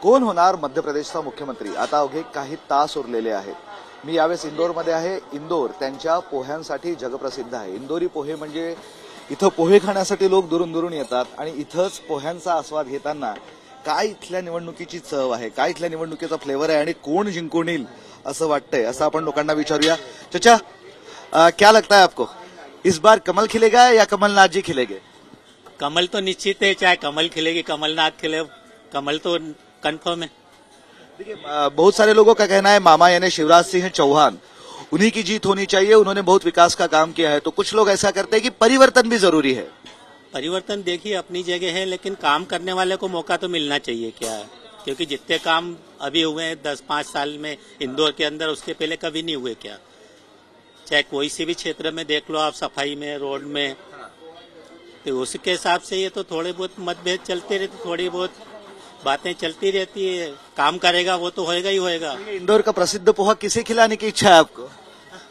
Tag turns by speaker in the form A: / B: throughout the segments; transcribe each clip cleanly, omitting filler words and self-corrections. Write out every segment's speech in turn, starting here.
A: कोण होणार मध्य प्रदेशचा मुख्यमंत्री आता अवघे काही तास उरलेले आहेत. मी यावेळेस इंदोरमध्ये आहे. इंदोर त्यांच्या पोह्यांसाठी जगप्रसिद्ध आहे. इंदोरी पोहे म्हणजे इथं पोहे खाण्यासाठी लोक दुरून दुरून येतात आणि इथंच पोह्यांचा आस्वाद घेताना काय इथल्या निवडणुकीची चव आहे, काय इथल्या निवडणुकीचा फ्लेवर आहे आणि कोण जिंकून येईल असं वाटतंय असं आपण लोकांना विचारूया. चचा, क्या लगता है आपको इस बार कमल खिलेगा या कमलनाथ जी खिलेंगे?
B: कमल तो निश्चित है, चाहे कमल खिलेगी कमलनाथ खिले, कमल तो कंफर्म है।
A: देखिए, बहुत सारे लोगों का कहना है मामा यानी शिवराज सिंह चौहान उन्हीं की जीत होनी चाहिए, उन्होंने बहुत विकास का काम किया है. तो कुछ लोग ऐसा करते हैं कि परिवर्तन भी जरूरी है.
B: परिवर्तन देखिए अपनी जगह है, लेकिन काम करने वाले को मौका तो मिलना चाहिए क्या है, क्योंकि जितने काम अभी हुए हैं 10-5 साल में इंदौर के अंदर, उसके पहले कभी नहीं हुए क्या. चाहे कोई सी भी क्षेत्र में देख लो आप, सफाई में, रोड में, तो उसके हिसाब से ये तो थोड़े बहुत मतभेद चलते रहते, थोड़ी बहुत बातें चलती रहती है. काम करेगा वो तो होएगा ही होएगा.
A: इंदौर का प्रसिद्ध पोहा किसे खिलाने की इच्छा है आपको?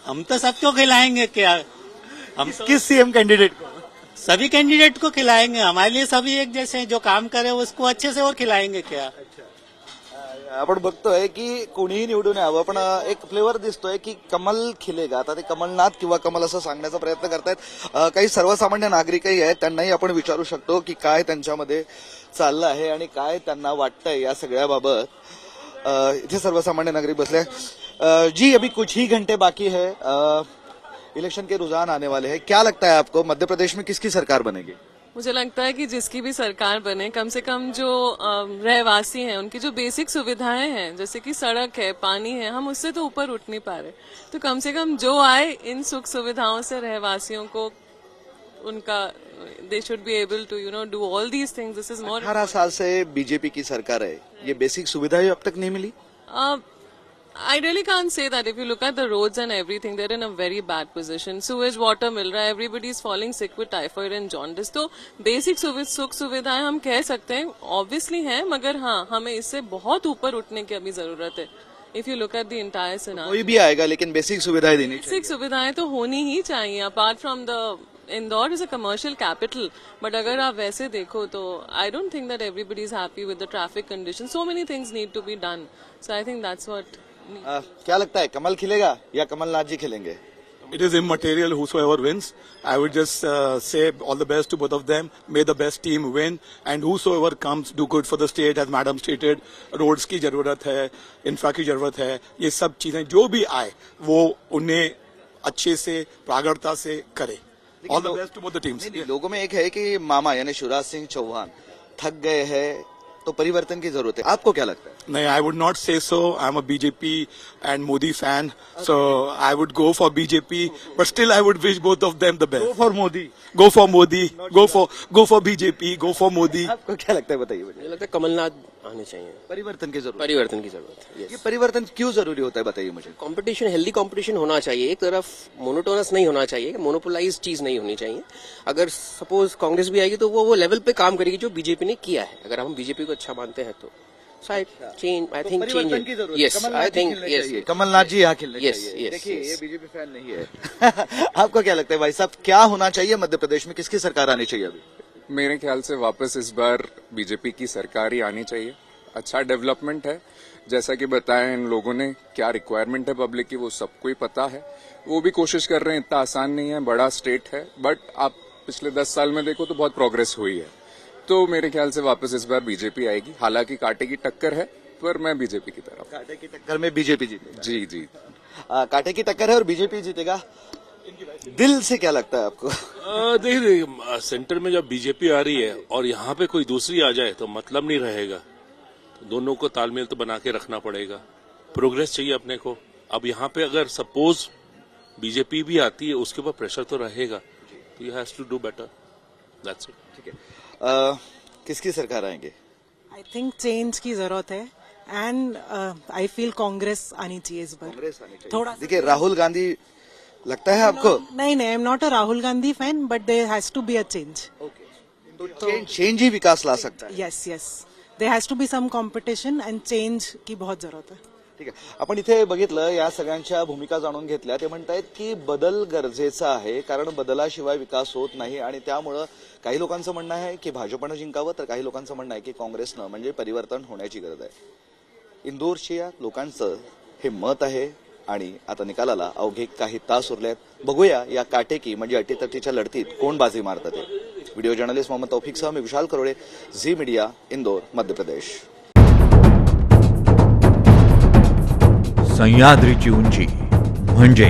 B: हम तो सबको खिलाएंगे क्या, हम तो
A: किस सीएम कैंडिडेट को?
B: सभी कैंडिडेट को खिलाएंगे. हमारे लिए सभी एक जैसे हैं, जो काम करे उसको अच्छे से और खिलाएंगे क्या.
A: आपण बघतोय की कोणीही निवडून यावं, पण एक फ्लेवर दिसतोय की कमल खिलेगा. आता ते कमलनाथ किंवा कमल असं सांगण्याचा प्रयत्न करतायत. काही सर्वसामान्य नागरिकही आहेत, त्यांनाही आपण विचारू शकतो की काय त्यांच्यामध्ये चाललं आहे आणि काय त्यांना वाटतंय या सगळ्याबाबत. इथे सर्वसामान्य नागरिक बसले. जी, अभी कुछ ही घंटे बाकी है, इलेक्शन के रुझान आने वाले हैं. क्या लगता है आपको मध्य प्रदेश में किसकी सरकार बनेगी?
C: मुझे लगता है कि जिसकी भी सरकार बने, कम से कम जो रहवासी हैं उनकी जो बेसिक सुविधाएं हैं, जैसे कि सड़क है, पानी है, हम उससे तो ऊपर उठ नहीं पा रहे. तो कम से कम जो आए इन सुख सुविधाओं से रहवासियों को उनका they should be able to do all these things. This is more.
A: 18 साल से बीजेपी की सरकार है, ये बेसिक सुविधाएं अब तक नहीं मिली.
C: I really can't say that. If you look at the roads and everything, they're in a very bad position. Sewage water मिल रहा है, everybody is falling sick with typhoid and jaundice. तो basic सुख सुविधाएं हम कह सकते हैं obviously हैं, मगर हाँ हमें इससे बहुत ऊपर उठने की अभी जरूरत है. If you look at the entire scenario,
A: कोई भी आएगा लेकिन बेसिक सुविधाएं देनी चाहिए.
C: बेसिक सुविधाएं तो होनी ही चाहिए. Apart from the Indore is a commercial capital, but अगर आप वैसे देखो तो I don't think that everybody is happy with the traffic condition. So many things need to be done. So I think that's what.
A: क्या लगता है कमल खिलेगा या कमलनाथ जी खिलेंगे?
D: It is immaterial whosoever wins. I would just say all the best to both of them. May the best team win, and whosoever comes do good for the state, as Madam stated. Roads की जरूरत है, infra की जरूरत है. ये सब चीजें जो भी आए वो उन्हें अच्छे से प्रागड़ता से करे. All the best to both the teams.
A: लोगों में एक है कि मामा यानी शिवराज सिंह चौहान थक गए हैं, तो परिवर्तन की जरूरत है. आपको क्या लगता है?
D: No, I would not say so. I'm a BJP and Modi fan, so I would go for BJP. But still, I would wish both of them the best.
A: Go for Modi.
D: Go for Modi. Go for BJP. Go for Modi.
A: आपको क्या लगता है बताइए मुझे.
E: मुझे लगता है कमलनाथ आने चाहिए.
A: परिवर्तन की जरूरत.
E: परिवर्तन की जरूरत है.
A: ये परिवर्तन क्यों जरूरी होता है बताइए मुझे.
E: कंपटीशन, हेल्दी कंपटीशन होना चाहिए. एक तरफ मोनोटोनस नहीं होना चाहिए, मोनोपोलाइज चीज नहीं होनी चाहिए. अगर सपोज कांग्रेस भी आएगी तो वो लेवल पे काम करेगी जो बीजेपी ने किया है. अगर हम बीजेपी को अच्छा मानते हैं तो change, I think change. Yes, I think yes.
A: Kamalnath ji यहाँ खेलने
E: Yes,
A: चाहिए.
E: yes,
A: देखिए,
E: yes.
A: ये बीजेपी फैन नहीं है. आपको क्या लगता है भाई साहब, क्या होना चाहिए मध्य प्रदेश में, किसकी सरकार आनी चाहिए अभी?
F: मेरे ख्याल से वापस इस बार बीजेपी की सरकार ही आनी चाहिए. अच्छा डेवलपमेंट है, जैसा कि बताया इन लोगों ने, क्या रिक्वायरमेंट है पब्लिक की वो सबको ही पता है. वो भी कोशिश कर रहे हैं. इतना आसान नहीं है, बड़ा स्टेट है, बट आप पिछले 10 साल में देखो तो बहुत प्रोग्रेस हुई है. तो मेरे ख्याल से वापस इस बार बीजेपी आएगी. हालांकि कांटे की टक्कर है, पर मैं बीजेपी की तरफ.
A: कांटे की टक्कर में बीजेपी जीतेगा.
F: जी जी.
A: कांटे की टक्कर है और बीजेपी जीतेगा. दिल से क्या लगता है आपको?
G: देखिए, सेंटर में जब बीजेपी आ रही है और यहाँ पे कोई दूसरी आ जाए तो मतलब नहीं रहेगा. तो दोनों को तालमेल तो बना के रखना पड़ेगा. प्रोग्रेस चाहिए अपने को. अब यहाँ पे अगर सपोज बीजेपी भी आती है, उसके ऊपर प्रेशर तो रहेगा. तो you has to do better. That's it.
A: ठीक है. किसकी सरकार आएंगे?
H: आई थिंक चेंज की जरूरत है एंड आई फील कांग्रेस आनी चाहिए इस बार.
A: कांग्रेस आनी चाहिए.
H: थोड़ा
A: देखिए, राहुल गांधी लगता है आपको?
H: नहीं, I am not a Rahul Gandhi fan, but there has to be a change.
A: तो चेंज ही विकास ला सकता है.
H: Yes, there has to be some competition and change की बहुत जरूरत है.
A: ठीक आहे, आपण इथे बघितलं, या सगळ्यांच्या भूमिका जाणून घेतल्या. ते म्हणतायत की बदल गरजेचा आहे, कारण बदलाशिवाय विकास होत नाही. आणि त्यामुळं काही लोकांचं म्हणणं आहे की भाजपनं जिंकावं, तर काही लोकांचं म्हणणं आहे की काँग्रेसनं, म्हणजे परिवर्तन होण्याची गरज आहे. इंदोरच्या लोकांचं हे मत आहे. आणि आता निकालाला अवघे काही तास उरले आहेत. बघूया या काटेकी म्हणजे अटीतटीच्या लढतीत कोण बाजी मारतं ते. व्हिडिओ जर्नलिस्ट मोहम्मद तौफिकसह मी विशाल करोळे, झी मीडिया, इंदोर, मध्य प्रदेश.
I: सह्याद्रीची उंची म्हणजे